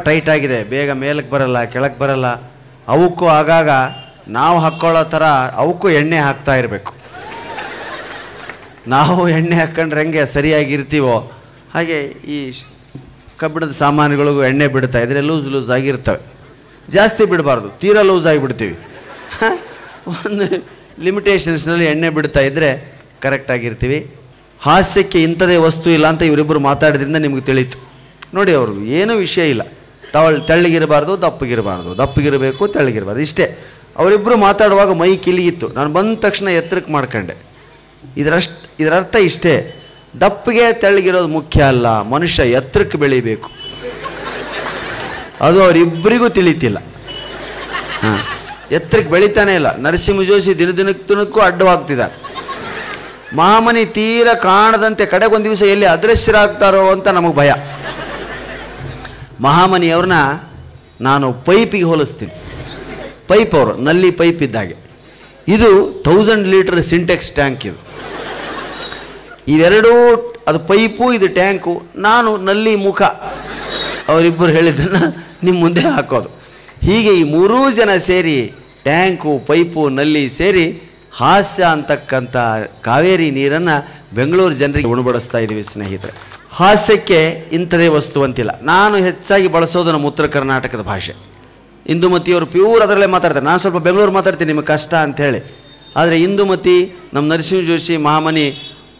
Tight ಆಗಿದೆ, ಬೇಗ ಮೇಲಕ್ಕೆ ಬರಲ್ಲ, ಕೆಳಕ್ಕೆ ಬರಲ್ಲ. ಅವಕ್ಕೂ ಆಗಾಗ ನಾವು ಹಾಕ್ಕೊಳ್ಳೋ ಥರ ಅವಕ್ಕೂ ಎಣ್ಣೆ ಹಾಕ್ತಾ ಇರಬೇಕು. ನಾವು ಎಣ್ಣೆ ಹಾಕ್ಕೊಂಡ್ರೆ ಹೆಂಗೆ ಸರಿಯಾಗಿರ್ತೀವೋ ಹಾಗೆ ಈ ಕಬ್ಬಿಣದ ಸಾಮಾನುಗಳಿಗೂ ಎಣ್ಣೆ ಬಿಡ್ತಾ ಇದ್ರೆ ಲೂಸ್ ಆಗಿರ್ತವೆ. ಜಾಸ್ತಿ ಬಿಡಬಾರ್ದು, ತೀರಾ ಲೂಸ್ ಆಗಿಬಿಡ್ತೀವಿ. ಒಂದು ಲಿಮಿಟೇಷನ್ಸ್ನಲ್ಲಿ ಎಣ್ಣೆ ಬಿಡ್ತಾ ಇದ್ದರೆ ಕರೆಕ್ಟಾಗಿರ್ತೀವಿ. ಹಾಸ್ಯಕ್ಕೆ ಇಂಥದೇ ವಸ್ತು ಇಲ್ಲ ಅಂತ ಇವರಿಬ್ಬರು ಮಾತಾಡಿದ್ರಿಂದ ನಿಮಗೆ ತಿಳಿತು. ನೋಡಿ, ಅವ್ರದ್ದು ಏನೂ ವಿಷಯ ಇಲ್ಲ. ತೆಳ್ಳಗಿರಬಾರ್ದು, ದಪ್ಪಗಿರಬೇಕು, ತೆಳ್ಳಗಿರಬಾರ್ದು, ಇಷ್ಟೇ. ಅವರಿಬ್ಬರು ಮಾತಾಡುವಾಗ ಮೈ ಕಿಲಿಗಿತ್ತು. ನಾನು ಬಂದ ತಕ್ಷಣ ಎತ್ತರಕ್ಕೆ ಮಾಡ್ಕೊಂಡೆ. ಇದರರ್ಥ ಇಷ್ಟೇ, ದಪ್ಪಗೆ ತೆಳ್ಳಗಿರೋದು ಮುಖ್ಯ ಅಲ್ಲ, ಮನುಷ್ಯ ಎತ್ತರಕ್ಕೆ ಬೆಳೀಬೇಕು. ಅದು ಅವರಿಬ್ಬರಿಗೂ ತಿಳಿತಿಲ್ಲ. ಎತ್ತರಕ್ಕೆ ಬೆಳೀತಾನೆ ಇಲ್ಲ. ನರಸಿಂಹ ಜೋಶಿ ದಿನಕ್ಕೂ ಅಡ್ಡವಾಗ್ತಿದ್ದಾರೆ. ಮಹಾಮನಿ ತೀರ ಕಾಣದಂತೆ ಕಡೆಗೊಂದು ದಿವಸ ಎಲ್ಲಿ ಅದೃಶ್ಯರಾಗ್ತಾರೋ ಅಂತ ನಮಗೆ ಭಯ. ಮಹಾಮನಿಯವ್ರನ್ನ ನಾನು ಪೈಪಿಗೆ ಹೋಲಿಸ್ತೀನಿ. ಪೈಪ್ ಅವರು ನಲ್ಲಿ ಪೈಪ್ ಇದ್ದಾಗೆ. ಇದು 1000 ಲೀಟರ್ ಸಿಂಟೆಕ್ಸ್ ಟ್ಯಾಂಕ್. ಇವೆರಡೂ, ಅದು ಪೈಪು, ಇದು ಟ್ಯಾಂಕು, ನಾನು ನಲ್ಲಿ ಮುಖ. ಅವರಿಬ್ಬರು ಹೇಳಿದ್ದನ್ನು ನಿಮ್ಮ ಮುಂದೆ ಹಾಕೋದು. ಹೀಗೆ ಈ ಮೂರೂ ಜನ ಸೇರಿ, ಟ್ಯಾಂಕು, ಪೈಪು, ನಲ್ಲಿ ಸೇರಿ ಹಾಸ್ಯ ಅಂತಕ್ಕಂಥ ಕಾವೇರಿ ನೀರನ್ನು ಬೆಂಗಳೂರು ಜನರಿಗೆ ಉಣಬಡಿಸ್ತಾ ಇದ್ದೀವಿ ಸ್ನೇಹಿತರೆ. ಹಾಸ್ಯಕ್ಕೆ ಇಂಥದೇ ವಸ್ತು ಅಂತಿಲ್ಲ. ನಾನು ಹೆಚ್ಚಾಗಿ ಬಳಸೋದು ನಮ್ಮ ಉತ್ತರ ಕರ್ನಾಟಕದ ಭಾಷೆ. ಇಂದುಮತಿಯವರು ಪ್ಯೂರ್ ಅದರಲ್ಲೇ ಮಾತಾಡ್ತಾರೆ. ನಾನು ಸ್ವಲ್ಪ ಬೆಂಗಳೂರು ಮಾತಾಡ್ತೀನಿ, ನಿಮಗೆ ಕಷ್ಟ ಅಂಥೇಳಿ. ಆದರೆ ಇಂದುಮತಿ, ನಮ್ಮ ನರಸಿಂಹ ಜೋಶಿ, ಮಹಾಮನಿ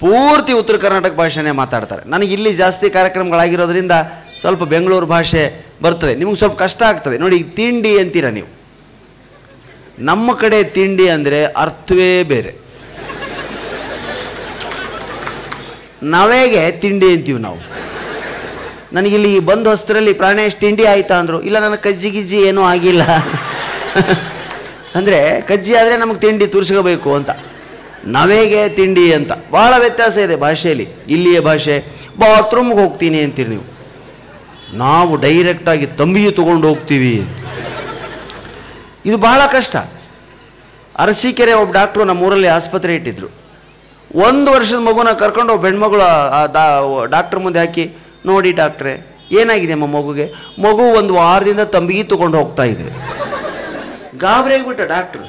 ಪೂರ್ತಿ ಉತ್ತರ ಕರ್ನಾಟಕ ಭಾಷೆನೇ ಮಾತಾಡ್ತಾರೆ. ನನಗೆ ಇಲ್ಲಿ ಜಾಸ್ತಿ ಕಾರ್ಯಕ್ರಮಗಳಾಗಿರೋದ್ರಿಂದ ಸ್ವಲ್ಪ ಬೆಂಗಳೂರು ಭಾಷೆ ಬರ್ತದೆ. ನಿಮಗೆ ಸ್ವಲ್ಪ ಕಷ್ಟ ಆಗ್ತದೆ. ನೋಡಿ, ಈಗ ತಿಂಡಿ ಅಂತೀರ ನೀವು. ನಮ್ಮ ಕಡೆ ತಿಂಡಿ ಅಂದರೆ ಅರ್ಥವೇ ಬೇರೆ. ನಾವೇಗೆ ತಿಂಡಿ ಅಂತೀವಿ ನಾವು. ನನಗಿಲ್ಲಿ ಬಂದು ಹೊಸ್ತರಲ್ಲಿ ಪ್ರಾಣೇಶ್ ತಿಂಡಿ ಆಯಿತಾ ಅಂದರು. ಇಲ್ಲ, ನನಗೆ ಕಜ್ಜಿ ಗಿಜ್ಜಿ ಏನೂ ಆಗಿಲ್ಲ. ಅಂದರೆ ಕಜ್ಜಿ ಆದರೆ ನಮಗೆ ತಿಂಡಿ ತುರ್ಸ್ಕೋಬೇಕು ಅಂತ. ನಾವೇಗೆ ತಿಂಡಿ ಅಂತ ಭಾಳ ವ್ಯತ್ಯಾಸ ಇದೆ ಭಾಷೆಯಲ್ಲಿ. ಇಲ್ಲಿಯ ಭಾಷೆ ಬಾತ್ರೂಮ್ಗೆ ಹೋಗ್ತೀನಿ ಅಂತೀರಿ ನೀವು. ನಾವು ಡೈರೆಕ್ಟಾಗಿ ತಂಬಿಗೆ ತೊಗೊಂಡು ಹೋಗ್ತೀವಿ. ಇದು ಬಹಳ ಕಷ್ಟ. ಅರಸೀಕೆರೆ ಒಬ್ಬ ಡಾಕ್ಟ್ರು ನಮ್ಮೂರಲ್ಲಿ ಆಸ್ಪತ್ರೆ ಇಟ್ಟಿದ್ರು. 1 ವರ್ಷದ ಮಗುನ ಕರ್ಕೊಂಡು ಒಬ್ಬ ಹೆಣ್ಮಗಳು ಡಾಕ್ಟ್ರ್ ಮುಂದೆ ಹಾಕಿ, ನೋಡಿ ಡಾಕ್ಟ್ರೆ, ಏನಾಗಿದೆ ಅಮ್ಮ ಮಗುಗೆ? ಮಗು 1 ವಾರದಿಂದ ತಂಬಿಗೆ ತೊಗೊಂಡು ಹೋಗ್ತಾ ಇದೆ. ಗಾಬರಿ ಆಗಿಬಿಟ್ಟ ಡಾಕ್ಟ್ರು.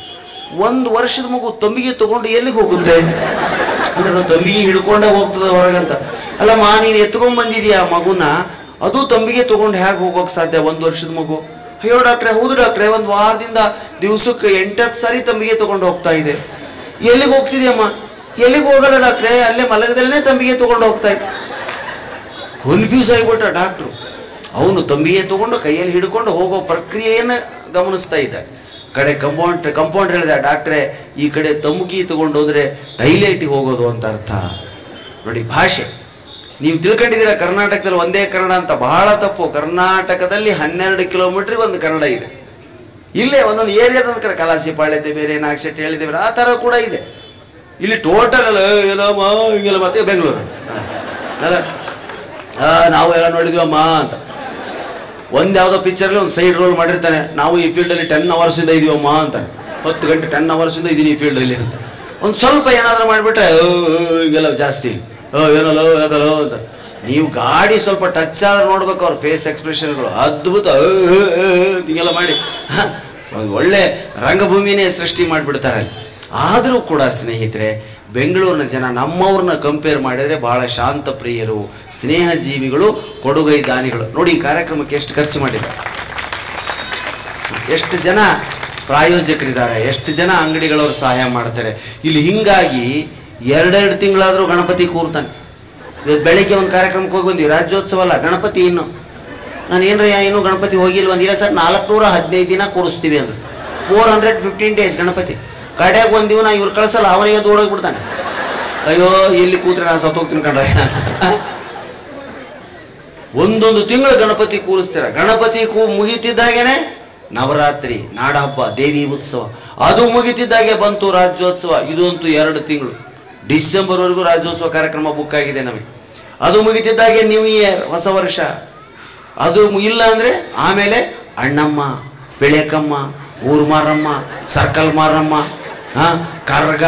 1 ವರ್ಷದ ಮಗು ತಂಬಿಗೆ ತೊಗೊಂಡು ಎಲ್ಲಿಗೆ ಹೋಗುತ್ತೆ ಅಂದ್ರೆ, ಅದು ತಂಬಿಗೆ ಹಿಡ್ಕೊಂಡೇ ಹೋಗ್ತದೆ ಹೊರಗಂತ. ಅಲ್ಲಮ್ಮ, ನೀನು ಎತ್ಕೊಂಡ್ ಬಂದಿದೀಯ ಮಗುನ, ಅದು ತಂಬಿಗೆ ತೊಗೊಂಡು ಹೇಗೆ ಹೋಗೋಕೆ ಸಾಧ್ಯ 1 ವರ್ಷದ ಮಗು? ಅಯ್ಯೋ ಡಾಕ್ಟ್ರೆ, ಹೌದು ಡಾಕ್ಟ್ರೆ, 1 ವಾರದಿಂದ ದಿವಸಕ್ಕೆ 8-10 ಸಾರಿ ತಂಬಿಗೆ ತೊಗೊಂಡು ಹೋಗ್ತಾ ಇದೆ. ಎಲ್ಲಿಗೆ ಹೋಗ್ತಿದ್ಯಮ್ಮ? ಎಲ್ಲಿಗೆ ಹೋಗಲ್ಲ ಡಾಕ್ಟ್ರೆ, ಅಲ್ಲೇ ಮಲಗದಲ್ಲೇ ತಂಬಿಗೆ ತೊಗೊಂಡು ಹೋಗ್ತಾ ಇದೆ. ಕನ್ಫ್ಯೂಸ್ ಆಗಿಬಿಟ್ಟ ಡಾಕ್ಟ್ರು. ಅವನು ತಂಬಿಗೆ ತೊಗೊಂಡು ಕೈಯಲ್ಲಿ ಹಿಡ್ಕೊಂಡು ಹೋಗೋ ಪ್ರಕ್ರಿಯೆಯನ್ನು ಗಮನಿಸ್ತಾ ಇದ್ದ. ಕಡೆ ಕಂಪೌಂಡರ್ ಹೇಳಿದ, ಡಾಕ್ಟ್ರೆ, ಈ ಕಡೆ ತಂಬಿಗೆ ತೊಗೊಂಡು ಹೋದರೆ ಟೈಲೆಟಿಗೆ ಹೋಗೋದು ಅಂತ ಅರ್ಥ. ನೋಡಿ ಭಾಷೆ, ನೀವು ತಿಳ್ಕೊಂಡಿದ್ದೀರಾ ಕರ್ನಾಟಕದಲ್ಲಿ ಒಂದೇ ಕನ್ನಡ ಅಂತ. ಬಹಳ ತಪ್ಪು. ಕರ್ನಾಟಕದಲ್ಲಿ 12 ಕಿಲೋಮೀಟ್ರಿಗೆ ಒಂದು ಕನ್ನಡ ಇದೆ. ಇಲ್ಲೇ ಒಂದೊಂದು ಏರಿಯಾದ ಕಡೆ ಕಲಾಸಿಪಾಳ್ಯತೆ ಬೇರೆ, ನಾಗಶೆಟ್ಟಿ ಹೇಳಿದ್ದೇವೆ, ಆ ಥರ ಕೂಡ ಇದೆ. ಇಲ್ಲಿ ಟೋಟಲ್ ಅಲ್ಲ ಏನಮ್ಮ ಹಿಂಗೆಲ್ಲ ಮತ್ತೆ ಬೆಂಗಳೂರು ಅಲ್ಲ, ನಾವು ಎಲ್ಲ ನೋಡಿದ್ವಮ್ಮ ಅಂತ. ಒಂದು ಯಾವುದೋ ಪಿಕ್ಚರ್ಲಿ ಒಂದು ಸೈಡ್ ರೋಲ್ ಮಾಡಿರ್ತಾನೆ, ನಾವು ಈ ಫೀಲ್ಡಲ್ಲಿ 10 ಅವರ್ಸಿಂದ ಇದೀವಮ್ಮ ಅಂತ. 10 ಗಂಟೆ 10 ಅವರ್ಸಿಂದ ಇದ್ದೀನಿ ಈ ಫೀಲ್ಡಲ್ಲಿ ಅಂತ. ಒಂದು ಸ್ವಲ್ಪ ಏನಾದರೂ ಮಾಡಿಬಿಟ್ರೆ ಹಿಂಗೆಲ್ಲ ಜಾಸ್ತಿ, ಏನಲ್ಲೋ ಯಾಕಲ್ಲೋ ಅಂತ. ನೀವು ಗಾಡಿ ಸ್ವಲ್ಪ ಟಚ್ ಆದ್ರೆ ನೋಡ್ಬೇಕು ಅವ್ರ ಫೇಸ್ ಎಕ್ಸ್ಪ್ರೆಷನ್ಗಳು, ಅದ್ಭುತ ಹಿಂಗೆಲ್ಲ ಮಾಡಿ ಒಳ್ಳೆ ರಂಗಭೂಮಿನೇ ಸೃಷ್ಟಿ ಮಾಡಿಬಿಡ್ತಾರೆ. ಆದರೂ ಕೂಡ ಸ್ನೇಹಿತರೆ, ಬೆಂಗಳೂರಿನ ಜನ ನಮ್ಮವ್ರನ್ನ ಕಂಪೇರ್ ಮಾಡಿದರೆ ಬಹಳ ಶಾಂತ ಪ್ರಿಯರು, ಸ್ನೇಹ ಜೀವಿಗಳು, ಕೊಡುಗೈ ದಾನಿಗಳು. ನೋಡಿ, ಈ ಕಾರ್ಯಕ್ರಮಕ್ಕೆ ಎಷ್ಟು ಖರ್ಚು ಮಾಡಿದ್ದಾರೆ, ಎಷ್ಟು ಜನ ಪ್ರಾಯೋಜಕರಿದ್ದಾರೆ, ಎಷ್ಟು ಜನ ಅಂಗಡಿಗಳವರು ಸಹಾಯ ಮಾಡ್ತಾರೆ. ಇಲ್ಲಿ ಹಿಂಗಾಗಿ 2 ತಿಂಗಳಾದರೂ ಗಣಪತಿ ಕೂರ್ತಾನೆ. ಇವತ್ತು ಬೆಳಗ್ಗೆ ಒಂದು ಕಾರ್ಯಕ್ರಮಕ್ಕೆ ಹೋಗಿ ಬಂದ್ವಿ, ರಾಜ್ಯೋತ್ಸವ ಅಲ್ಲ, ಗಣಪತಿ ಇನ್ನು. ನಾನು ಏನ್ರಯ್ಯ ಇನ್ನೂ ಗಣಪತಿ ಹೋಗಿಲ್ಲ ಅಂದಿಲ್ಲ ಸರ್. 415 ದಿನ ಕೂರಿಸ್ತೀವಿ ಅಂದ್ರೆ 415 ಡೇಸ್ ಗಣಪತಿ. ಕಡೆಗೆ ಒಂದು ದಿನ ಇವ್ರು ಕಳಿಸಲ್ಲ, ಅವನಿಗೆ ದೂಡೋಗ್ಬಿಡ್ತಾನೆ. ಅಯ್ಯೋ, ಎಲ್ಲಿ ಕೂತ್ರೆ ನಾನು ಸತ್ತೋಗ್ತೀನಿ ಕಂಡ್ರೆ. ಒಂದೊಂದು ತಿಂಗಳು ಗಣಪತಿ ಕೂರಿಸ್ತೀರ. ಗಣಪತಿ ಮುಗಿತಿದ್ದಾಗೇನೆ ನವರಾತ್ರಿ, ನಾಡಹಬ್ಬ, ದೇವಿ ಉತ್ಸವ, ಅದು ಮುಗಿತಿದ್ದಾಗೆ ಬಂತು ರಾಜ್ಯೋತ್ಸವ. ಇದಂತೂ 2 ತಿಂಗಳು, ಡಿಸೆಂಬರ್ವರೆಗೂ ರಾಜ್ಯೋತ್ಸವ ಕಾರ್ಯಕ್ರಮ ಬುಕ್ ಆಗಿದೆ ನಮಗೆ. ಅದು ಮುಗಿತಿದ್ದಾಗೆ ನ್ಯೂ ಇಯರ್, ಹೊಸ ವರ್ಷ. ಅದು ಇಲ್ಲ ಅಂದರೆ ಆಮೇಲೆ ಅಣ್ಣಮ್ಮ, ಬೆಳೆಕಮ್ಮ, ಊರು ಮಾರಮ್ಮ, ಸರ್ಕಲ್ ಮಾರಮ್ಮ, ಕರ್ಗ,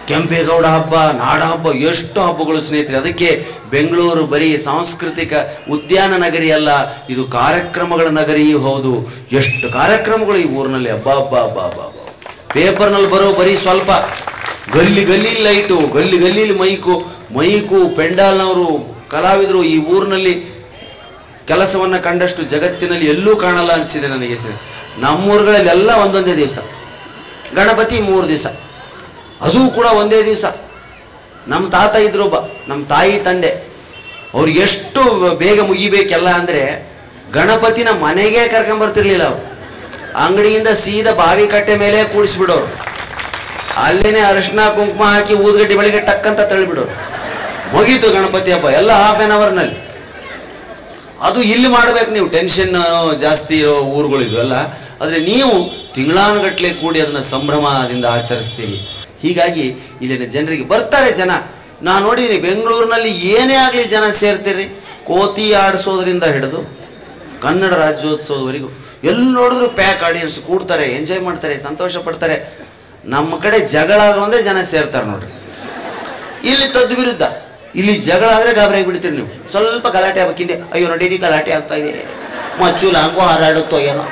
ಕೆಂಪೇಗೌಡ ಹಬ್ಬ, ನಾಡ ಹಬ್ಬ, ಎಷ್ಟು ಹಬ್ಬಗಳು ಸ್ನೇಹಿತರೆ. ಅದಕ್ಕೆ ಬೆಂಗಳೂರು ಬರೀ ಸಾಂಸ್ಕೃತಿಕ ಉದ್ಯಾನ ನಗರಿ ಅಲ್ಲ, ಇದು ಕಾರ್ಯಕ್ರಮಗಳ ನಗರಿಯೂ ಹೌದು. ಎಷ್ಟು ಕಾರ್ಯಕ್ರಮಗಳು ಈ ಊರಿನಲ್ಲಿ, ಹಬ್ಬ ಹಬ್ಬ ಹಬ್ಬ ಹಬ್ಬ. ಪೇಪರ್ನಲ್ಲಿ ಬರೋ ಬರೀ ಸ್ವಲ್ಪ, ಗಲ್ಲಿ ಗಲ್ಲಿ ಲೈಟು, ಗಲ್ಲಿ ಗಲ್ಲಿಲಿ ಮೈಕು ಪೆಂಡಾಲ್ನವರು, ಕಲಾವಿದರು ಈ ಊರಿನಲ್ಲಿ ಕೆಲಸವನ್ನು ಕಂಡಷ್ಟು ಜಗತ್ತಿನಲ್ಲಿ ಎಲ್ಲೂ ಕಾಣಲ್ಲ ಅನಿಸಿದೆ ನನಗೆ. ನಮ್ಮೂರುಗಳಲ್ಲೆಲ್ಲ ಒಂದೊಂದೇ ದಿವಸ, ಗಣಪತಿ 3 ದಿವಸ, ಅದು ಕೂಡ ಒಂದೇ ದಿವಸ. ನಮ್ಮ ತಾತ ಇದ್ರು ಒಬ್ಬ, ನಮ್ಮ ತಾಯಿ ತಂದೆ, ಅವ್ರಿಗೆ ಎಷ್ಟು ಬೇಗ ಮುಗಿಬೇಕೆಲ್ಲ ಅಂದರೆ ಗಣಪತಿನ ಮನೆಗೆ ಕರ್ಕೊಂಬರ್ತಿರ್ಲಿಲ್ಲ ಅವರು. ಅಂಗಡಿಯಿಂದ ಸೀದಾ ಬಾವಿ ಕಟ್ಟೆ ಮೇಲೆ ಕೂಡಿಸ್ಬಿಡೋರು, ಅಲ್ಲೇನೆ ಅರಿಶಿನ ಕುಂಕುಮ ಹಾಕಿ ಊದ್ಗಡ್ಡಿ ಬೆಳಿಗ್ಗೆ ಟಕ್ಕಂತ ತಳ್ಳಿಬಿಡೋರು. ಮುಗೀತು ಗಣಪತಿ ಹಬ್ಬ, ಎಲ್ಲ ½ ಅವರ್ನಲ್ಲಿ. ಅದು ಇಲ್ಲಿ ಮಾಡ್ಬೇಕು ನೀವು, ಟೆನ್ಷನ್ ಜಾಸ್ತಿ ಇರೋ ಊರುಗಳಿದು ಅಲ್ಲ. ಆದರೆ ನೀವು ತಿಂಗಳಾನುಗಟ್ಟಲೆ ಕೂಡಿ ಅದನ್ನು ಸಂಭ್ರಮದಿಂದ ಆಚರಿಸ್ತೀರಿ. ಹೀಗಾಗಿ ಇಲ್ಲಿನ ಜನರಿಗೆ ಬರ್ತಾರೆ ಜನ. ನಾನು ನೋಡಿದ್ದೀನಿ ಬೆಂಗಳೂರಿನಲ್ಲಿ ಏನೇ ಆಗಲಿ ಜನ ಸೇರ್ತೀರಿ. ಕೋತಿ ಆಡಿಸೋದ್ರಿಂದ ಹಿಡಿದು ಕನ್ನಡ ರಾಜ್ಯೋತ್ಸವದವರೆಗೂ ಎಲ್ಲಿ ನೋಡಿದ್ರು ಪ್ಯಾಕ್ ಆಡಿಯನ್ಸ್ ಕೂಡ್ತಾರೆ, ಎಂಜಾಯ್ ಮಾಡ್ತಾರೆ, ಸಂತೋಷ ಪಡ್ತಾರೆ. ನಮ್ಮ ಕಡೆ ಜಗಳ ಆದ್ರೂ ಒಂದೇ ಜನ ಸೇರ್ತಾರೆ ನೋಡ್ರಿ. ಇಲ್ಲಿ ತದ್ದು ವಿರುದ್ಧ, ಇಲ್ಲಿ ಜಗಳ ಆದರೆ ಗಾಬರಿ ಆಗಿಬಿಡ್ತೀರಿ ನೀವು. ಸ್ವಲ್ಪ ಗಲಾಟೆ ಆಗ್ಬೇಕಿಂದೆ, ಅಯ್ಯೋ ನಡೀರಿ ಗಲಾಟೆ ಆಗ್ತಾ ಇದೆ, ಮಚ್ಚು ಲಾಂಗೋ ಹಾರಾಡುತ್ತೋ ಏನೋ.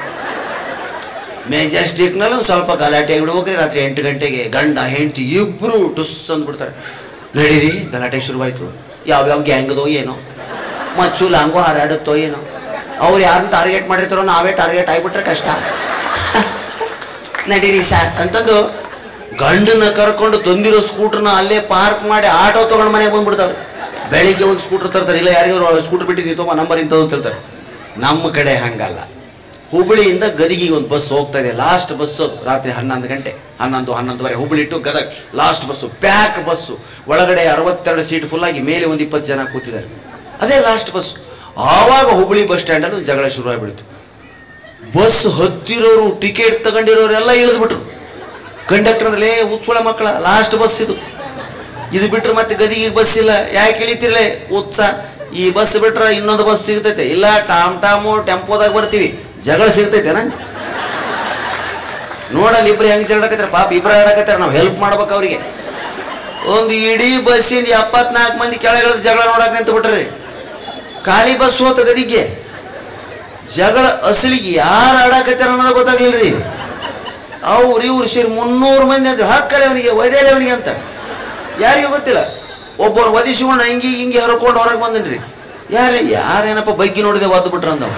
ಮೆಜೆಸ್ಟಿಕ್ನಲ್ಲಿ ಒಂದು ಸ್ವಲ್ಪ ಗಲಾಟೆ ಆಗಿಬಿಡ್ಬೇಕ್ರಿ. ರಾತ್ರಿ 8 ಗಂಟೆಗೆ ಗಂಡ ಹೆಂಡತಿ ಇಬ್ಬರು ಟುಸ್ ಅಂದ್ಬಿಡ್ತಾರೆ. ನಡೀರಿ ಗಲಾಟೆ ಶುರುವಾಯಿತು, ಯಾವ್ಯಾವ ಗ್ಯಾಂಗ್ದೋ ಏನೋ, ಮಚ್ಚು ಲಾಂಗೋ ಹಾರಾಡುತ್ತೋ ಏನೋ. ಅವ್ರು ಯಾರನ್ನ ಟಾರ್ಗೆಟ್ ಮಾಡಿರ್ತಾರೋ ನಾವೇ ಟಾರ್ಗೆಟ್ ಆಗಿಬಿಟ್ರೆ ಕಷ್ಟ. ನಡೀರಿ ಸಾರ್ ಅಂತಂದು ಗಂಡನ ಕರ್ಕೊಂಡು ತಂದಿರೋ ಸ್ಕೂಟ್ರನ್ನ ಅಲ್ಲೇ ಪಾರ್ಕ್ ಮಾಡಿ ಆಟೋ ತೊಗೊಂಡು ಮನೆಗೆ ಬಂದ್ಬಿಡ್ತಾವೆ. ಬೆಳಿಗ್ಗೆ ಒಂದು ಸ್ಕೂಟ್ರ್ ತರ್ತಾರೆ, ಇಲ್ಲ ಯಾರಿಗಾದ್ರು ಸ್ಕೂಟ್ರ್ ಬಿಟ್ಟಿದ್ದೀವಿ ತಗೋ ನಂಬರ್ ಇಂಥದ್ದು ಅಂತ ಹೇಳ್ತಾರೆ. ನಮ್ಮ ಕಡೆ ಹಂಗಲ್ಲ. ಹುಬ್ಬಳ್ಳಿಯಿಂದ ಗದಗಿಗೆ ಒಂದು ಬಸ್ ಹೋಗ್ತಾ ಇದೆ, ಲಾಸ್ಟ್ ಬಸ್ಸು ರಾತ್ರಿ 11 ಗಂಟೆ, 11:30 Hubballi to Gadag last bus, pack bus. ಒಳಗಡೆ 62 ಸೀಟ್ ಫುಲ್ಲಾಗಿ, ಮೇಲೆ ಒಂದು 20 ಜನ ಕೂತಿದ್ದಾರೆ. ಅದೇ ಲಾಸ್ಟ್ ಬಸ್ಸು. ಆವಾಗ ಹುಬ್ಬಳ್ಳಿ ಬಸ್ ಸ್ಟ್ಯಾಂಡಲ್ಲಿ ಜಗಳ ಶುರುವಾಗಿಬಿಡ್ತು. ಬಸ್ ಹತ್ತಿರೋರು, ಟಿಕೆಟ್ ತಗೊಂಡಿರೋರೆಲ್ಲ ಇಳಿದ್ಬಿಟ್ರು. ಕಂಡಕ್ಟರ್ ಅಂದ್ರೆ ಉತ್ಸವ ಮಕ್ಕಳ, ಲಾಸ್ಟ್ ಬಸ್ ಇದು ಬಿಟ್ರೆ ಮತ್ತೆ ಗದಿಗೆ ಬಸ್ ಇಲ್ಲ, ಯಾಕೆ ಇಳಿತಿರ್ಲೆ ಉತ್ಸಾಹ. ಈ ಬಸ್ ಬಿಟ್ರೆ ಇನ್ನೊಂದು ಬಸ್ ಸಿಗ್ತೈತೆ, ಇಲ್ಲ ಟಾಮು ಟೆಂಪೋದಾಗ ಬರ್ತೀವಿ, ಜಗಳ ಸಿಗ್ತೈತೆನಾ ನೋಡಲ್ಲಿ. ಇಬ್ರು ಹೆಂಗೆ ಜಗಳಕತ್ತಾರೆ ಪಾಪ, ಇಬ್ರು ಆಡಕತ್ತಾರೆ, ನಾವು ಹೆಲ್ಪ್ ಮಾಡ್ಬೇಕು ಅವ್ರಿಗೆ. ಒಂದು ಇಡೀ ಬಸ್ಸಿಂದ 74 ಮಂದಿ ಕೆಳಗಿಳಿದ ಜಗಳ ನೋಡಕ್ ನಿಂತು ಬಿಟ್ರಿ. ಖಾಲಿ ಬಸ್ ಹೋತ ಗದಿಗೆ, ಜಗಳ ಅಸಲಿಗೆ ಯಾರು ಆಡಕತ್ತಾರ ಅನ್ನೋದು ಗೊತ್ತಾಗ್ಲಿಲ್ರಿ. ಇವ್ರು ಸೇರಿ 300 ಮಂದಿ ಅಂತ ಹಾಕಲ್ಲ ಅವನಿಗೆ, ಒದೇಲೆ ಅವನಿಗೆ ಅಂತ ಯಾರಿಗೂ ಗೊತ್ತಿಲ್ಲ. ಒಬ್ಬರು ಒದಿಸ್ಕೊಂಡು ಹಿಂಗೆ ಹರ್ಕೊಂಡು ಹೊರಗೆ ಬಂದನ್ರಿ. ಯಾರೇನಪ್ಪ ಬಗ್ಗಿ ನೋಡಿದೆ ಒದ್ದು ಬಿಟ್ರ ಅಂದವ್.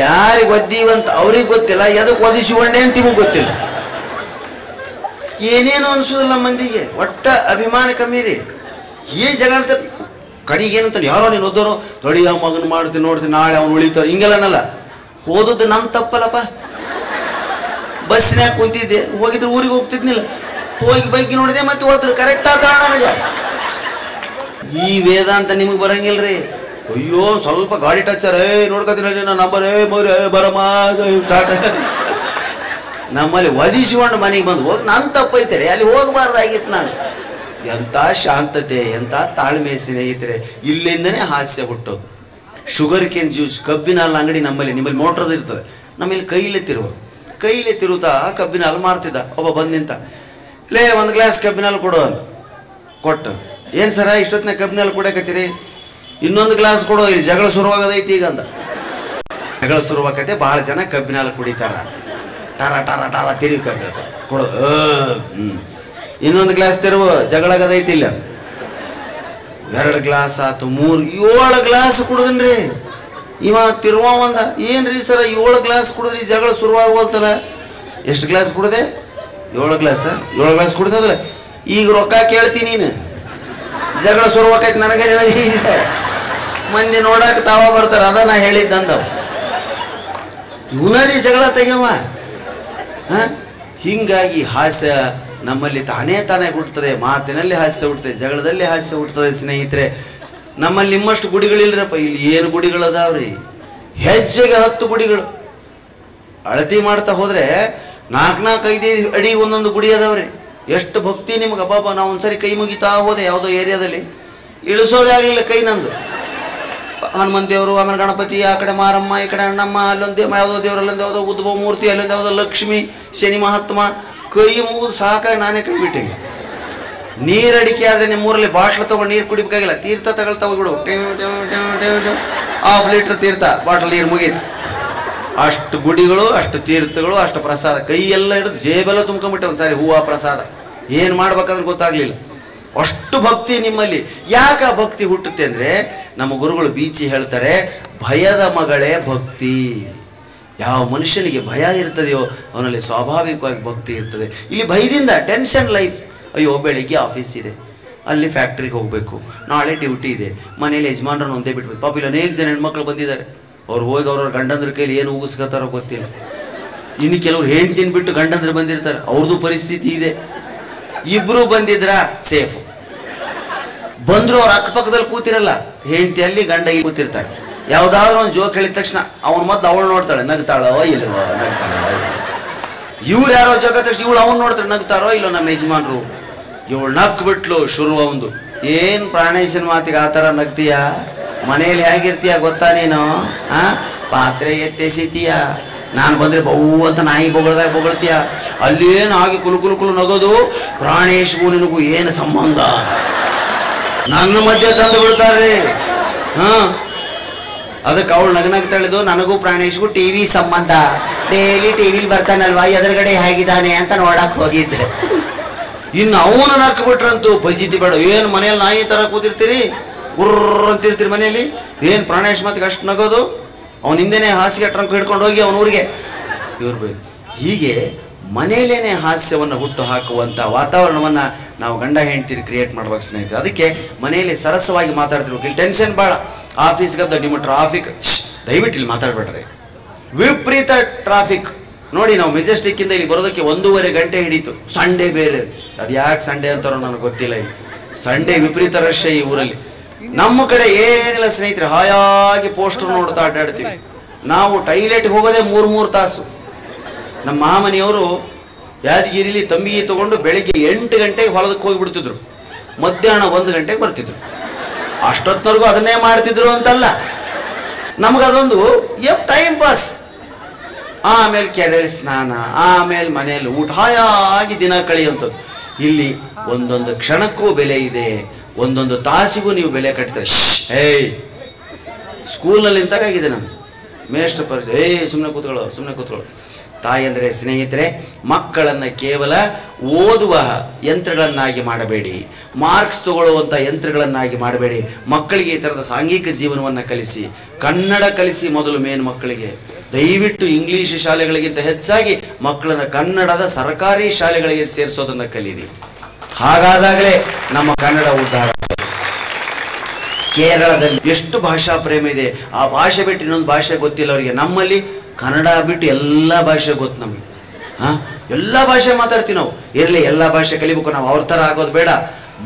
ಯಾರಿಗೆ ಒದ್ದೀವಂತ ಅವ್ರಿಗೆ ಗೊತ್ತಿಲ್ಲ, ಎದಕ್ಕೆ ಒದಿಸಿಕೊಂಡೆ ಅಂತ ಇವಾಗ ಗೊತ್ತಿಲ್ಲ. ಏನೇನು ಅನ್ಸೋದಿಲ್ಲ ಮಂದಿಗೆ, ಒಟ್ಟ ಅಭಿಮಾನ ಕಮ್ಮಿ ರೀ. ಏನ್ ಜಗಳ ಆಡ್ತಾರೆ ಕಡಿಗೆ ಏನಂತ, ಯಾರೋ ನೀನು ಓದೋರು ನೋಡಿ ಯಾವ ಮಗನ ಮಾಡ್ತೀನಿ ನೋಡ್ತೀನಿ, ನಾಳೆ ಅವ್ನು ಉಳಿತಾರೆ ಹಿಂಗೆಲ್ಲನಲ್ಲ. ಓದೋದು ನನ್ನ ತಪ್ಪಲ್ಲಪ್ಪ. ಬಸ್ನ್ಯಾಗ ಕುಂತಿದ್ದೆ, ಹೋಗಿದ್ರೆ ಊರಿಗೆ ಹೋಗ್ತಿದ್ನಿಲ್ಲ, ಹೋಗಿ ಬೈಕಿ ನೋಡಿದೆ ಮತ್ತೆ ಹೋದ್ರು ಕರೆಕ್ಟ್ ಆದ ನನಗೆ. ಈ ವೇದಾಂತ ನಿಮಗೆ ಬರಂಗಿಲ್ರಿ. ಅಯ್ಯೋ ಸ್ವಲ್ಪ ಗಾಡಿ ಟಚ್ಚರ್, ನೋಡ್ಕೊತೀನಿ ನನ್ನ ನಂಬರ್, ಬರಮ್ಮ ಸ್ಟಾರ್ಟ್. ನಮ್ಮಲ್ಲಿ ಒದಿಸಿಕೊಂಡು ಮನೆಗೆ ಬಂದು ಹೋಗಿ ನನ್ನ ತಪ್ಪೈತಾರೆ, ಅಲ್ಲಿ ಹೋಗಬಾರ್ದಾಗಿತ್ತು ನಾನು. ಎಂಥ ಶಾಂತತೆ, ಎಂಥ ತಾಳ್ಮೆ ಸ್ನೇಹಿತರೆ. ಇಲ್ಲಿಂದನೇ ಹಾಸ್ಯ ಹುಟ್ಟೋದು. ಶುಗರ್ ಕೇನ್ ಜ್ಯೂಸ್, ಕಬ್ಬಿನ ಹಾಲಿನ ಅಂಗಡಿ ನಮ್ಮಲ್ಲಿ, ನಿಮ್ಮಲ್ಲಿ ಮೋಟ್ರದ್ದು ಇರ್ತದೆ, ನಮ್ಮಲ್ಲಿ ಕೈಲೇ ತಿರುತ್ತಾ ಕಬ್ಬಿನ ಹಾಲು ಮಾರ್ತಿದ್ದ ಒಬ್ಬ ಬಂದು ನಿಂತ. ಲೇ 1 ಗ್ಲಾಸ್ ಕಬ್ಬಿನ ಹಾಲು ಕೊಡು ಅಂತ ಕೊಟ್ಟು, ಏನು ಸರ ಇಷ್ಟೊತ್ತಿನ ಕಬ್ಬಿನ ಹಾಲು ಕೊಡಕತ್ತೀರಿ, ಇನ್ನೊಂದು ಗ್ಲಾಸ್ ಕೊಡು, ಇಲ್ಲಿ ಜಗಳ ಶುರುವಾಗದೈತಿ ಈಗ ಅಂದ. ಜಗಳ ಶುರುವಾಗೈತೆ, ಭಾಳ ಜನ ಕಬ್ಬಿನ ಹಾಲು ಕುಡಿತಾರ, ಟಾರ ಟಾರ ಟಾರ ತಿರುಗಿ ಕೊಡೋದು. ಇನ್ನೊಂದು ಗ್ಲಾಸ್ ತೆರವು, ಜಗಳಾಗದೈತಿ ಇಲ್ಲ. 2 ಗ್ಲಾಸ್ ಆಯ್ತು, 3, 7 ಗ್ಲಾಸ್ ಕುಡ್ದನ್ರಿ. ಇವ ತಿರುವ ಒಂದ, ಏನ್ರಿ ಸರ 7 ಗ್ಲಾಸ್ ಕುಡಿದ್ರಿ ಜಗಳ ಶುರುವಾಗೋಲ್ತಲ್ಲ. ಎಷ್ಟು ಗ್ಲಾಸ್ ಕುಡ್ದೆ? 7 ಗ್ಲಾಸ್. 7 ಗ್ಲಾಸ್ ಕುಡ್ದಲ್ಲ. ಈಗ ರೊಕ್ಕ ಕೇಳ್ತೀನಿ ನೀನು, ಜಗಳ ಶುರುವಾಕೈತಿ ನನಗೆ. ಮಂದಿ ನೋಡಕ್ ತಾವ ಬರ್ತಾರ, ಅದ ನಾ ಹೇಳಿದ್ದಂದವ್. ಇವನಲ್ಲಿ ಜಗಳ ತೆಗೆಯವ. ಹಿಂಗಾಗಿ ಹಾಸ್ಯ ನಮ್ಮಲ್ಲಿ ತಾನೇ ಹುಟ್ಟುತ್ತದೆ. ಮಾತಿನಲ್ಲಿ ಹಾಸ್ಯ ಹುಟ್ಟುತ್ತದೆ, ಜಗಳದಲ್ಲಿ ಹಾಸ್ಯ ಹುಟ್ಟುತ್ತದೆ ಸ್ನೇಹಿತರೆ. ನಮ್ಮಲ್ಲಿ ನಿಮ್ಮಷ್ಟು ಗುಡಿಗಳಿಲ್ರಪ್ಪ. ಇಲ್ಲಿ ಏನು ಗುಡಿಗಳದಾವ್ರಿ, ಹೆಜ್ಜೆಗೆ 10 ಗುಡಿಗಳು. ಅಳತಿ ಮಾಡ್ತಾ ಹೋದ್ರೆ 4-5 ಅಡಿ ಒಂದೊಂದು ಗುಡಿ ಅದಾವ್ರಿ. ಎಷ್ಟು ಭಕ್ತಿ ನಿಮ್ಗೆ ಅಬ್ಬಾಬ. ನಾವು ಒಂದ್ಸರಿ ಕೈ ಮುಗಿತಾ ಹೋದೆ ಯಾವುದೋ ಏರಿಯಾದಲ್ಲಿ, ಇಳಿಸೋದೇ ಆಗಲಿಲ್ಲ ಕೈ ನಂದು. ಹನುಮಂತ ದೇವರು, ಆಮೇಲೆ ಗಣಪತಿ, ಆ ಕಡೆ ಮಾರಮ್ಮ, ಈ ಕಡೆ ಅಣ್ಣಮ್ಮ, ಅಲ್ಲೊಂದು ಯಾವುದೋ ದೇವರಲ್ಲೊಂದು ಯಾವುದೋ ಉದ್ಭವ ಮೂರ್ತಿ, ಅಲ್ಲೊಂದು ಯಾವುದೋ ಲಕ್ಷ್ಮಿ, ಶನಿ ಮಹಾತ್ಮ, ಕೈ ಮುಗಿದು ಸಾಕಾಗಿ ನಾನೇ ಕೈ ಬಿಟ್ಟೆ. ನೀರಡಿಕೆ ಆದರೆ ನಿಮ್ಮೂರಲ್ಲಿ ಬಾಟ್ಲ್ ತೊಗೊಂಡು ನೀರು ಕುಡಿಬೇಕಾಗಿಲ್ಲ, ತೀರ್ಥ ತಗೊಳ್ತಾ ಹೋಗ್ಬಿಡು. 1/2 ಲೀಟ್ರ್ ತೀರ್ಥ ಬಾಟ್ಲ್ ನೀರು ಮುಗೀತು. ಅಷ್ಟು ಗುಡಿಗಳು, ಅಷ್ಟು ತೀರ್ಥಗಳು, ಅಷ್ಟು ಪ್ರಸಾದ, ಕೈಯೆಲ್ಲ ಹಿಡಿದು ಜೇಬೆಲ್ಲ ತುಂಬ್ಕೊಂಡ್ಬಿಟ್ಟೆ. ಒಂದು ಸಾರಿ ಹೂವು ಪ್ರಸಾದ ಏನು ಮಾಡ್ಬೇಕಂದ್ರೆ ಗೊತ್ತಾಗ್ಲಿಲ್ಲ. ಅಷ್ಟು ಭಕ್ತಿ ನಿಮ್ಮಲ್ಲಿ. ಯಾಕೆ ಆ ಭಕ್ತಿ ಹುಟ್ಟುತ್ತೆ ಅಂದರೆ, ನಮ್ಮ ಗುರುಗಳು ಬೀಚಿ ಹೇಳ್ತಾರೆ, ಭಯದ ಮಗಳೇ ಭಕ್ತಿ. ಯಾವ ಮನುಷ್ಯನಿಗೆ ಭಯ ಇರ್ತದೆಯೋ ಅವನಲ್ಲಿ ಸ್ವಾಭಾವಿಕವಾಗಿ ಭಕ್ತಿ ಇರ್ತದೆ. ಇಲ್ಲಿ ಭಯದಿಂದ ಟೆನ್ಷನ್ ಲೈಫ್. ಅಯ್ಯೋ ಬೆಳಿಗ್ಗೆ ಆಫೀಸ್ ಇದೆ, ಅಲ್ಲಿ ಫ್ಯಾಕ್ಟ್ರಿಗೆ ಹೋಗಬೇಕು, ನಾಳೆ ಡ್ಯೂಟಿ ಇದೆ, ಮನೇಲಿ ಯಜಮಾನ್ರನ್ನ ಒಂದೇ ಬಿಟ್ಬೇಕು. ಪಾಪ ಇಲ್ಲಿ ಅನೇಕ ಜನ ಹೆಣ್ಮಕ್ಳು ಬಂದಿದ್ದಾರೆ, ಅವ್ರು ಹೋಗಿ ಅವ್ರವ್ರ ಗಂಡಂದ್ರ ಕೈಲಿ ಏನು ಉಗಿಸ್ಕೊತಾರೋ ಗೊತ್ತಿಲ್ಲ. ಇನ್ನು ಕೆಲವ್ರು ಹೆಂಡ್ತಿನ ಬಿಟ್ಟು ಗಂಡಂದ್ರು ಬಂದಿರ್ತಾರೆ, ಅವ್ರದ್ದು ಪರಿಸ್ಥಿತಿ ಇದೆ. ಇಬ್ಬರು ಬಂದಿದ್ರ ಸೇಫು. ಬಂದ್ರು ಅವ್ರ ಅಕ್ಕಪಕ್ಕದಲ್ಲಿ ಕೂತಿರಲ್ಲ, ಹೆಂಡ್ತಿ ಅಲ್ಲಿ ಗಂಡ ಇಲ್ಲಿ ಕೂತಿರ್ತಾರೆ. ಯಾವುದಾದ್ರೂ ಒಂದು ಜೋಕ್ ಹೇಳಿದ ತಕ್ಷಣ ಅವನ ಮೊದಲು ಅವಳು ನೋಡ್ತಾಳೆ, ನಗ್ತಾಳೋ ಇಲ್ವೋ, ನಗ್ತಾಳೋ. ಇವ್ರು ಯಾರೋ ಜೋಕ್ ತಕ್ಷಣ ಇವಳು ಅವ್ನು ನೋಡ್ತಾಳೆ, ನಗ್ತಾರೋ ಇಲ್ಲೋ ನಮ್ಮ ಯಜಮಾನ್ರು. ಇವಳು ನಕ್ ಬಿಟ್ಲು ಶುರು. ಒಂದು ಏನು ಪ್ರಾಣೇಶನ್ ಮಾತಿಗೆ ಆ ಥರ ನಗ್ತೀಯ? ಮನೇಲಿ ಹೇಗಿರ್ತೀಯ ಗೊತ್ತಾ ನೀನು? ಪಾತ್ರೆ ಎತ್ತೆಸಿತೀಯ, ನಾನು ಬಂದರೆ ಬಹು ಅಂತ ನಾಯಿ ಬೊಗಳ್ತೀಯ. ಅಲ್ಲೇನು ಆಗಿ ಕುಲು ಕುಲು ಕುಲು ನಗೋದು. ಪ್ರಾಣೇಶ್ಗೂ ನಿನಗೂ ಏನು ಸಂಬಂಧ? ನನ್ನ ಮಧ್ಯೆ ತಂದು ಬಿಡ್ತಾರೆ. ಅದಕ್ಕೆ ಅವಳು ನಗ್ನಗ್ತಾಳಿದು, ನನಗೂ ಪ್ರಾಣೇಶ್ಗೂ ಟಿವಿ ಸಂಬಂಧ, ಡೈಲಿ ಟಿವಿಲಿ ಬರ್ತಾನಲ್ವಾ, ಎದುರುಗಡೆ ಹೇಗಿದ್ದಾನೆ ಅಂತ ನೋಡಕ್ ಹೋಗಿದ್ದೆ. ಇನ್ನು ಅವನು ನಕ್ಬಿಟ್ರಂತೂ ಪರಿಸ್ಥಿತಿ ಬೇಡ. ಏನು ಮನೇಲಿ ನಾಯಿ ಥರ ಕೂತಿರ್ತೀರಿ, ಗುರ್ರ ಅಂತಿರ್ತೀರಿ ಮನೆಯಲ್ಲಿ. ಏನು ಪ್ರಾಣೇಶ್ ಮಾತಿಗೆ ಅಷ್ಟು ನಗೋದು? ಅವನ ಹಿಂದೆನೇ ಹಾಸಿಗೆ ಟ್ರಂಕ್ ಹಿಡ್ಕೊಂಡು ಹೋಗಿ ಅವನ ಊರಿಗೆ ಇವ್ರು ಬೇಕು. ಹೀಗೆ ಮನೆಯಲ್ಲೇನೆ ಹಾಸ್ಯವನ್ನು ಹುಟ್ಟು ಹಾಕುವಂಥ ವಾತಾವರಣವನ್ನು ನಾವು ಗಂಡ ಹೆಂಡ್ತೀರಿ ಕ್ರಿಯೇಟ್ ಮಾಡ್ಬೇಕು ಸ್ನೇಹಿತರೆ. ಅದಕ್ಕೆ ಮನೆಯಲ್ಲಿ ಸರಸವಾಗಿ ಮಾತಾಡ್ತಿರ್ಬೇಕು. ಇಲ್ಲಿ ಟೆನ್ಷನ್ ಭಾಳ. ಆಫೀಸ್ಗೆ ನಿಮ್ಮ ಟ್ರಾಫಿಕ್, ದಯವಿಟ್ಟು ಇಲ್ಲಿ ಮಾತಾಡ್ಬೇಡ್ರಿ. ವಿಪರೀತ ಟ್ರಾಫಿಕ್ ನೋಡಿ. ನಾವು ಮೆಜೆಸ್ಟಿಕ್ಕಿಂದ ಇಲ್ಲಿ ಬರೋದಕ್ಕೆ 1.5 ಗಂಟೆ ಹಿಡೀತು. ಸಂಡೇ ಬೇರೆ, ಅದು ಯಾಕೆ ಸಂಡೇ ಅಂತಾರೋ ನನಗೆ ಗೊತ್ತಿಲ್ಲ. ಇಲ್ಲಿ ಸಂಡೇ ವಿಪರೀತ ರಶ್ ಈ ಊರಲ್ಲಿ. ನಮ್ಮ ಕಡೆ ಏನಿಲ್ಲ ಸ್ನೇಹಿತರೆ, ಹಾಯಾಗಿ ಪೋಸ್ಟರ್ ನೋಡ್ತಾ ಅಡ್ಡಾಡ್ತೀವಿ. ನಾವು ಟೈಲೆಟ್ಗೆ ಹೋಗೋದೇ 3 ತಾಸು. ನಮ್ಮ ಮಾಮನಿಯವರು ಯಾದಗಿರಿಲಿ ತಂಬಿಗೆ ತಗೊಂಡು ಬೆಳಿಗ್ಗೆ 8 ಗಂಟೆಗೆ ಹೊಲದಕ್ಕೆ ಹೋಗಿಬಿಡ್ತಿದ್ರು, ಮಧ್ಯಾಹ್ನ 1 ಗಂಟೆಗೆ ಬರ್ತಿದ್ರು. ಅಷ್ಟೊತ್ತವರೆಗೂ ಅದನ್ನೇ ಮಾಡ್ತಿದ್ರು ಅಂತಲ್ಲ, ನಮಗದೊಂದು ಟೈಮ್ ಪಾಸ್. ಆಮೇಲೆ ಕೆರೆಯಲ್ಲಿ ಸ್ನಾನ, ಆಮೇಲೆ ಮನೆಯಲ್ಲಿ ಊಟ, ಹಾಯಾಗಿ ದಿನ ಕಳೆಯುವಂಥದ್ದು. ಇಲ್ಲಿ ಒಂದೊಂದು ಕ್ಷಣಕ್ಕೂ ಬೆಲೆ ಇದೆ, ಒಂದೊಂದು ತಾಸಿಗೂ ನೀವು ಬೆಲೆ ಕಟ್ತಾರೆ. ಏಯ್, ಸ್ಕೂಲ್ನಲ್ಲಿ ನಿಂತಾಗಿದೆ ನಾನು ಮೇಷ್ಟ್ರ ಪರಿಚಯ, ಸುಮ್ಮನೆ ಕೂತ್ಕೊಳ್ಳೋ. ತಾಯಿ ಅಂದರೆ ಸ್ನೇಹಿತರೆ, ಮಕ್ಕಳನ್ನು ಕೇವಲ ಓದುವ ಯಂತ್ರಗಳನ್ನಾಗಿ ಮಾಡಬೇಡಿ, ಮಾರ್ಕ್ಸ್ ತಗೊಳ್ಳುವಂಥ ಯಂತ್ರಗಳನ್ನಾಗಿ ಮಾಡಬೇಡಿ. ಮಕ್ಕಳಿಗೆ ಈ ಥರದ ಸಾಂಘಿಕ ಜೀವನವನ್ನು ಕಲಿಸಿ, ಕನ್ನಡ ಕಲಿಸಿ ಮೊದಲು ಮೇನ್ ಮಕ್ಕಳಿಗೆ. ದಯವಿಟ್ಟು ಇಂಗ್ಲೀಷ್ ಶಾಲೆಗಳಿಗಿಂತ ಹೆಚ್ಚಾಗಿ ಮಕ್ಕಳನ್ನು ಕನ್ನಡದ ಸರ್ಕಾರಿ ಶಾಲೆಗಳಿಗೆ ಸೇರಿಸೋದನ್ನು ಕಲೀರಿ. ಹಾಗಾದಾಗಲೇ ನಮ್ಮ ಕನ್ನಡ ಉದ್ಧಾರ. ಕೇರಳದಲ್ಲಿ ಎಷ್ಟು ಭಾಷಾ ಪ್ರೇಮ ಇದೆ, ಆ ಭಾಷೆ ಬಿಟ್ಟು ಇನ್ನೊಂದು ಭಾಷೆ ಗೊತ್ತಿಲ್ಲ ಅವರಿಗೆ. ನಮ್ಮಲ್ಲಿ ಕನ್ನಡ ಬಿಟ್ಟು ಎಲ್ಲ ಭಾಷೆ ಗೊತ್ತು ನಮಗೆ. ಎಲ್ಲ ಭಾಷೆ ಮಾತಾಡ್ತೀವಿ ನಾವು. ಇರಲಿ, ಎಲ್ಲ ಭಾಷೆ ಕಲಿಬೇಕು ನಾವು, ಅವ್ರ ಥರ ಆಗೋದು ಬೇಡ.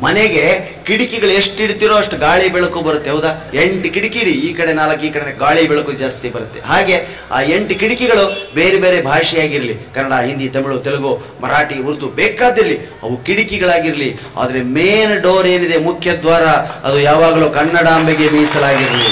ಮನೆಗೆ ಕಿಟಕಿಗಳು ಎಷ್ಟು ಇಡ್ತಿರೋ ಅಷ್ಟು ಗಾಳಿ ಬೆಳಕು ಬರುತ್ತೆ, ಹೌದಾ? 8 ಕಿಟಕಿ ಇಡಿ, ಈ ಕಡೆ 4, ಈ ಕಡೆ ಗಾಳಿ ಬೆಳಕು ಜಾಸ್ತಿ ಬರುತ್ತೆ. ಹಾಗೆ ಆ 8 ಕಿಟಕಿಗಳು ಬೇರೆ ಬೇರೆ ಭಾಷೆಯಾಗಿರಲಿ, ಕನ್ನಡ, ಹಿಂದಿ, ತಮಿಳು, ತೆಲುಗು, ಮರಾಠಿ, ಉರ್ದು ಬೇಕಾದಿರಲಿ, ಅವು ಕಿಟಕಿಗಳಾಗಿರಲಿ. ಆದರೆ ಮೇನ್ ಡೋರ್ ಏನಿದೆ, ಮುಖ್ಯ ದ್ವಾರ, ಅದು ಯಾವಾಗಲೂ ಕನ್ನಡಾಂಬೆಗೆ ಮೀಸಲಾಗಿರಲಿ.